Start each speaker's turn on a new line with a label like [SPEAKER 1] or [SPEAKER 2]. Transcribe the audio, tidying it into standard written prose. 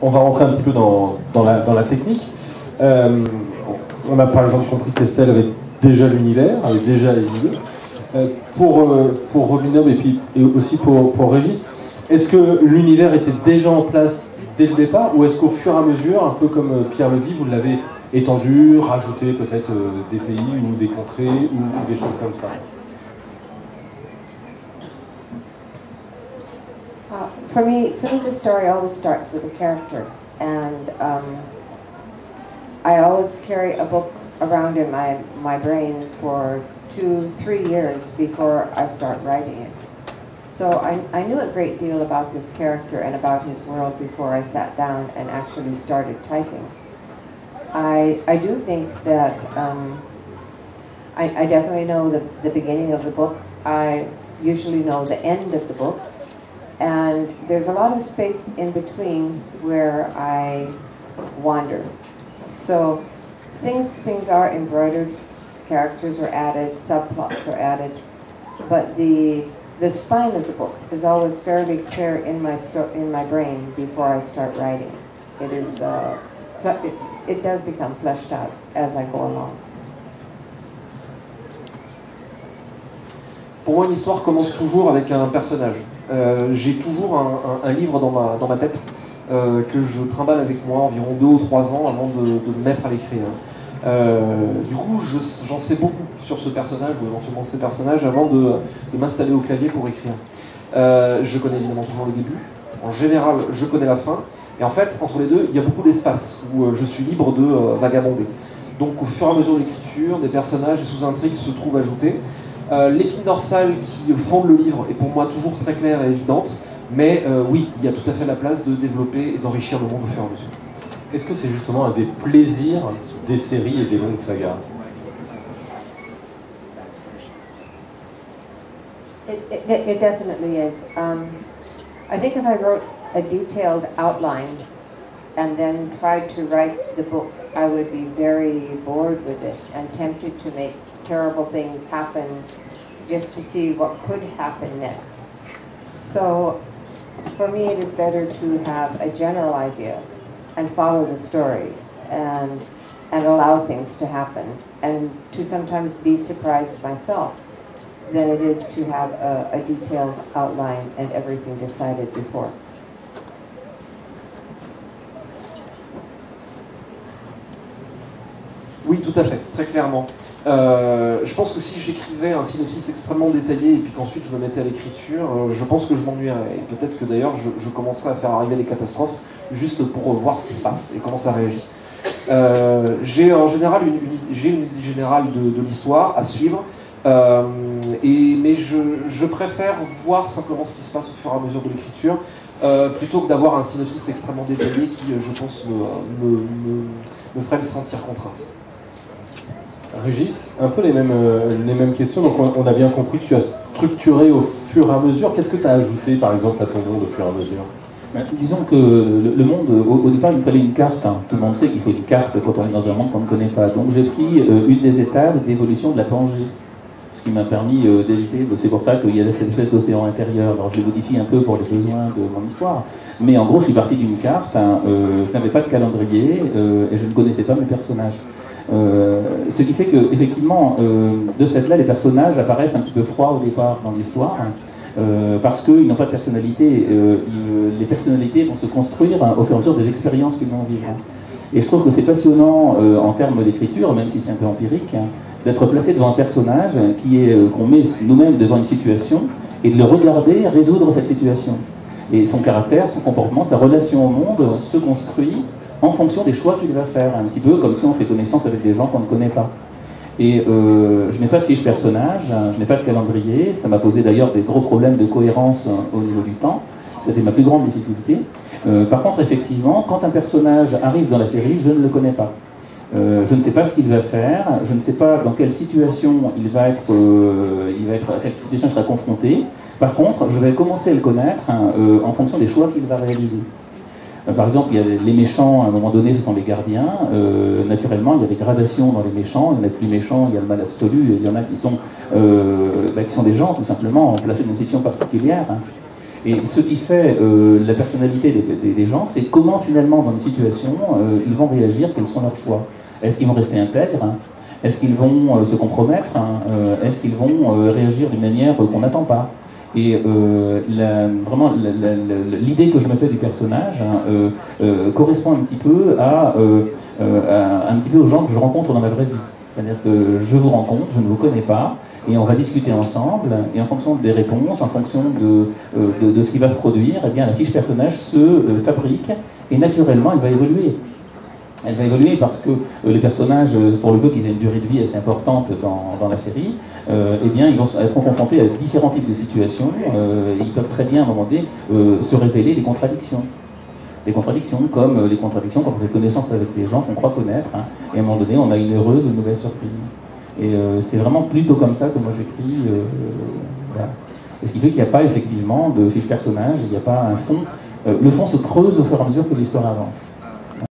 [SPEAKER 1] On va rentrer un petit peu dans la technique. On a par exemple compris qu'Estelle avait déjà l'univers, avait déjà les idées. Pour Robin Hood et aussi pour Régis, est-ce que l'univers était déjà en place dès le départ, ou est-ce qu'au fur et à mesure, un peu comme Pierre le dit, vous l'avez étendu, rajouté peut-être des pays ou des contrées ou des choses comme ça?
[SPEAKER 2] For me, the story always starts with a character, and I always carry a book around in my brain for 2-3 years before I start writing it. So I knew a great deal about this character and about his world before I sat down and actually started typing. I do think that I definitely know the beginning of the book. I usually know the end of the book. And there's a lot of space in between where I wander. So things are embroidered, characters are added, subplots are added, but the spine of the book is always fairly clear in my brain before I start writing. It is it does become fleshed out as I go along.
[SPEAKER 3] Pour moi, une histoire commence toujours avec un personnage. J'ai toujours un livre dans ma tête que je trimballe avec moi environ 2 ou 3 ans avant de me mettre à l'écrire. Du coup, j'en sais beaucoup sur ce personnage ou éventuellement ces personnages avant de m'installer au clavier pour écrire. Je connais évidemment toujours le début. En général, je connais la fin. Et en fait, entre les deux, il y a beaucoup d'espace où je suis libre de vagabonder. Donc, au fur et à mesure de l'écriture, des personnages et sous-intrigues se trouvent ajoutés. L'épine dorsale qui fonde le livre est pour moi toujours très claire et évidente, mais oui, il y a tout à fait la place de développer et d'enrichir le monde au fur et à mesure.
[SPEAKER 1] Est-ce que c'est justement un des plaisirs des séries et des longues sagas?
[SPEAKER 2] It definitely is. I think if I wrote a detailed outline and then tried to write the book, I would be very bored with it and tempted to make terrible things happen just to see what could happen next. So for me it is better to have a general idea and follow the story and allow things to happen and to sometimes be surprised myself than it is to have a detailed outline and everything decided before.
[SPEAKER 3] Oui, tout à fait, très clairement. Je pense que si j'écrivais un synopsis extrêmement détaillé et puis qu'ensuite je me mettais à l'écriture, je pense que je m'ennuierais. Et peut-être que d'ailleurs je commencerais à faire arriver les catastrophes juste pour voir ce qui se passe et comment ça réagit. J'ai en général une idée générale de l'histoire à suivre, mais je préfère voir simplement ce qui se passe au fur et à mesure de l'écriture plutôt que d'avoir un synopsis extrêmement détaillé qui, je pense, me ferait me sentir contrainte.
[SPEAKER 1] Régis, un peu les mêmes questions. Donc on a bien compris que tu as structuré au fur et à mesure. Qu'est-ce que tu as ajouté par exemple à ton monde au fur et à mesure?
[SPEAKER 4] Disons que le monde, au départ il fallait une carte. Tout le monde sait qu'il faut une carte quand on est dans un monde qu'on ne connaît pas. Donc j'ai pris une des étapes d'évolution de la Pangée, ce qui m'a permis d'éviter, c'est pour ça qu'il y avait cette espèce d'océan intérieur. Alors je l'ai modifié un peu pour les besoins de mon histoire. Mais en gros je suis parti d'une carte, je n'avais pas de calendrier et je ne connaissais pas mes personnages. Ce qui fait que, effectivement, de ce fait-là, les personnages apparaissent un petit peu froids au départ dans l'histoire, parce qu'ils n'ont pas de personnalité. Les personnalités vont se construire au fur et à mesure des expériences qu'ils vont vivre. Et je trouve que c'est passionnant en termes d'écriture, même si c'est un peu empirique, d'être placé devant un personnage qu'on met nous-mêmes devant une situation et de le regarder résoudre cette situation. Et son caractère, son comportement, sa relation au monde se construit en fonction des choix qu'il va faire, un petit peu comme si on fait connaissance avec des gens qu'on ne connaît pas. Et je n'ai pas de fiche personnage, je n'ai pas de calendrier, ça m'a posé d'ailleurs des gros problèmes de cohérence au niveau du temps, c'était ma plus grande difficulté. Par contre, effectivement, quand un personnage arrive dans la série, je ne le connais pas. Je ne sais pas ce qu'il va faire, je ne sais pas dans quelle situation il va être, à quelle situation il sera confronté. Par contre, je vais commencer à le connaître en fonction des choix qu'il va réaliser. Par exemple, il y a les méchants, à un moment donné, ce sont les gardiens. Naturellement, il y a des gradations dans les méchants. Il y en a plus méchants, il y a le mal absolu, et il y en a qui sont des gens, tout simplement, placés dans une situation particulière. Et ce qui fait la personnalité des gens, c'est comment finalement dans une situation ils vont réagir, quels sont leurs choix. Est-ce qu'ils vont rester intègres, hein? Est-ce qu'ils vont se compromettre, hein? Est-ce qu'ils vont réagir d'une manière qu'on n'attend pas? Et vraiment l'idée que je me fais du personnage hein, correspond un petit peu un petit peu aux gens que je rencontre dans ma vraie vie. C'est-à-dire que je vous rencontre, je ne vous connais pas, et on va discuter ensemble, et en fonction des réponses, en fonction de ce qui va se produire, eh bien, la fiche personnage se fabrique, et naturellement, elle va évoluer. Elle va évoluer parce que les personnages, pour le peu qu'ils aient une durée de vie assez importante dans la série, eh bien, ils vont être confrontés à différents types de situations, et ils peuvent très bien, à un moment donné, se révéler des contradictions. Des contradictions comme les contradictions quand on fait connaissance avec des gens qu'on croit connaître, hein, et à un moment donné, on a une heureuse ou une mauvaise surprise. Et c'est vraiment plutôt comme ça que moi j'écris. Voilà. Et ce qui fait qu'il n'y a pas effectivement de fiche personnage, il n'y a pas un fond. Le fond se creuse au fur et à mesure que l'histoire avance.